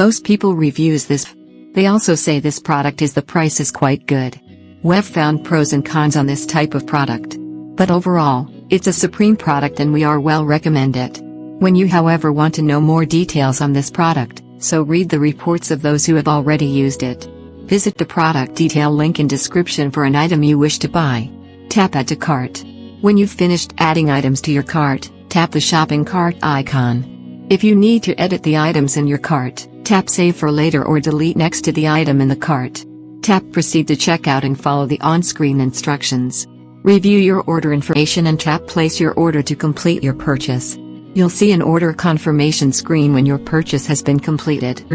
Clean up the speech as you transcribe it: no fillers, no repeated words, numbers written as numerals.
Most people reviews this. They also say this product the price is quite good. We've found pros and cons on this type of product. But overall, it's a supreme product and we are well recommend it. When you however want to know more details on this product, so read the reports of those who have already used it. Visit the product detail link in description for an item you wish to buy. Tap Add to Cart. When you've finished adding items to your cart, tap the shopping cart icon. If you need to edit the items in your cart, tap Save for later or delete next to the item in the cart. Tap Proceed to checkout and follow the on-screen instructions. Review your order information and tap Place your order to complete your purchase. You'll see an order confirmation screen when your purchase has been completed.